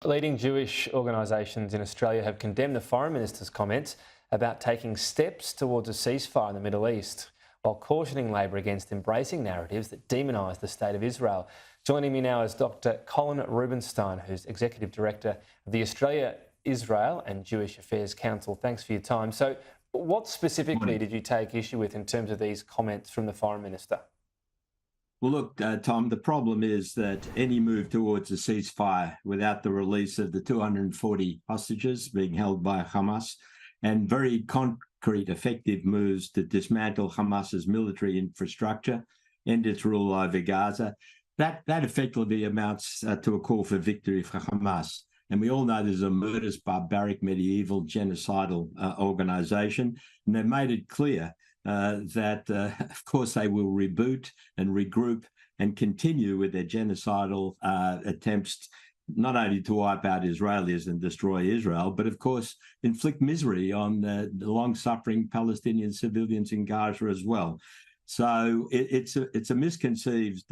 Leading Jewish organisations in Australia have condemned the Foreign Minister's comments about taking steps towards a ceasefire in the Middle East, while cautioning Labor against embracing narratives that demonise the State of Israel. Joining me now is Dr. Colin Rubenstein, who's Executive Director of the Australia, Israel and Jewish Affairs Council. Thanks for your time. So, what specifically did you take issue with in terms of these comments from the Foreign Minister? Well, look, Tom, the problem is that any move towards a ceasefire without the release of the 240 hostages being held by Hamas and very concrete, effective moves to dismantle Hamas's military infrastructure, end its rule over Gaza, that effectively amounts to a call for victory for Hamas. And we all know there's a murderous, barbaric, medieval, genocidal organisation, and they've made it clear that, of course, they will reboot and regroup and continue with their genocidal attempts, not only to wipe out Israelis and destroy Israel, but, of course, inflict misery on the long-suffering Palestinian civilians in Gaza as well. So it's a misconceived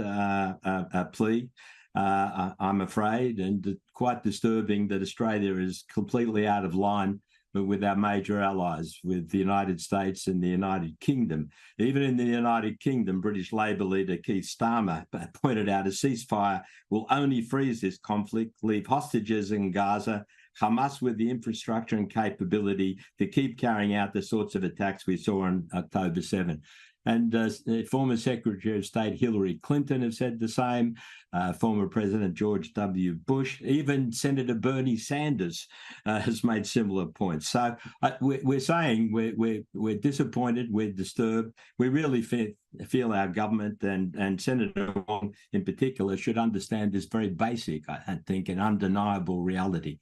plea, I'm afraid, and quite disturbing that Australia is completely out of line with our major allies, with the United States and the United Kingdom. Even in the United Kingdom, British Labor leader Keith Starmer pointed out a ceasefire will only freeze this conflict, leave hostages in Gaza, Hamas with the infrastructure and capability to keep carrying out the sorts of attacks we saw on October 7. And former Secretary of State Hillary Clinton have said the same, former President George W. Bush, even Senator Bernie Sanders has made similar points. So we're saying we're disappointed, we're disturbed. We really feel our government and Senator Wong in particular should understand this very basic, I think, and undeniable reality.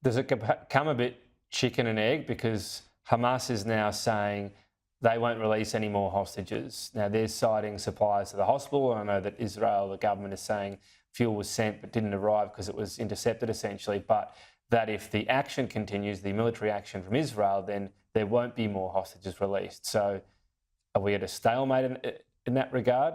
Does it come a bit chicken and egg? Because Hamas is now saying they won't release any more hostages. Now, they're citing supplies to the hospital. I know that Israel, the government, is saying fuel was sent but didn't arrive because it was intercepted, essentially. But that if the action continues, the military action from Israel, then there won't be more hostages released. So are we at a stalemate in that regard?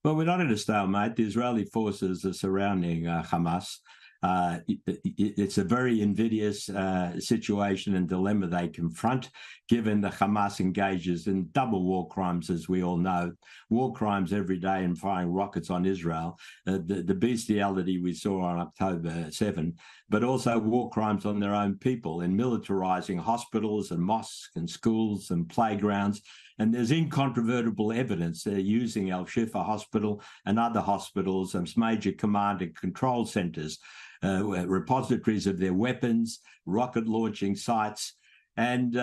Well, we're not at a stalemate. The Israeli forces are surrounding Hamas. It's a very invidious situation and dilemma they confront, given that Hamas engages in double war crimes, as we all know, war crimes every day and firing rockets on Israel, the bestiality we saw on October 7, but also war crimes on their own people in militarizing hospitals and mosques and schools and playgrounds. And there's incontrovertible evidence they're using Al-Shifa Hospital and other hospitals as major command and control centres, repositories of their weapons, rocket launching sites. And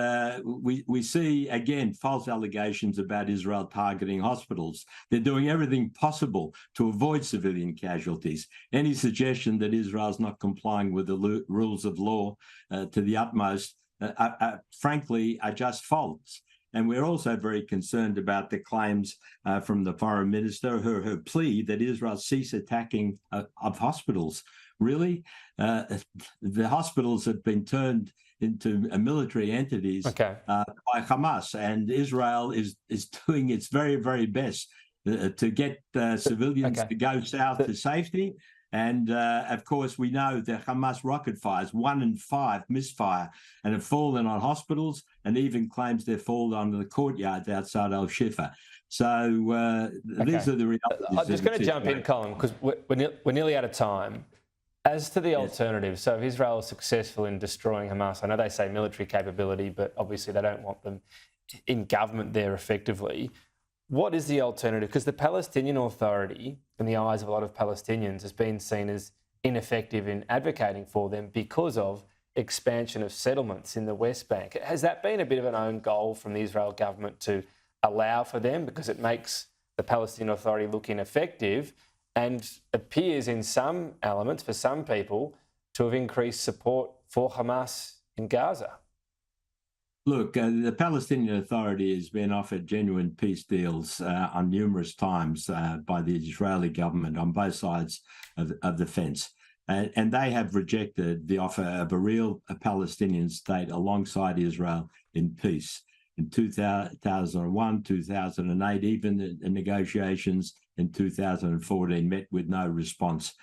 we see, again, false allegations about Israel targeting hospitals. They're doing everything possible to avoid civilian casualties. Any suggestion that Israel's not complying with the rules of law to the utmost, frankly, are just false. And we're also very concerned about the claims from the Foreign Minister, her plea that Israel cease attacking of hospitals. Really? The hospitals have been turned into military entities by Hamas, and Israel is doing its very, very best to get civilians to go south to safety. And, of course, we know that Hamas rocket fires, 1 in 5 misfire and have fallen on hospitals, and even claims they've fallen on the courtyards outside Al-Shifa. So these are the realities. I'm just going to jump in, Colin, because we're nearly out of time. As to the alternative, so if Israel is successful in destroying Hamas, I know they say military capability, but obviously they don't want them in government there effectively. What is the alternative? Because the Palestinian Authority, in the eyes of a lot of Palestinians, has been seen as ineffective in advocating for them because of expansion of settlements in the West Bank. Has that been a bit of an own goal from the Israel government to allow for them, because it makes the Palestinian Authority look ineffective and appears in some elements, for some people, to have increased support for Hamas in Gaza? Look, the Palestinian Authority has been offered genuine peace deals on numerous times by the Israeli government on both sides of the fence. And they have rejected the offer of a real Palestinian state alongside Israel in peace. In 2001, 2008, even the negotiations in 2014 met with no response.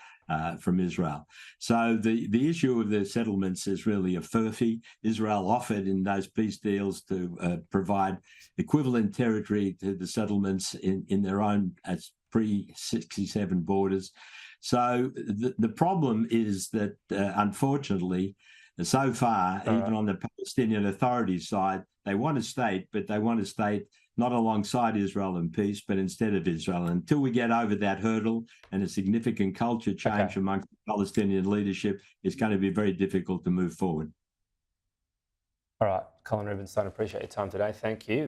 from Israel. So the issue of the settlements is really a furphy. Israel offered in those peace deals to provide equivalent territory to the settlements in their own as pre-67 borders. So the problem is that, unfortunately, so far, even on the Palestinian Authority side, they want a state, but they want a state not alongside Israel in peace, but instead of Israel. Until we get over that hurdle and a significant culture change amongst the Palestinian leadership, it's going to be very difficult to move forward. All right, Colin Rubenstein, appreciate your time today. Thank you.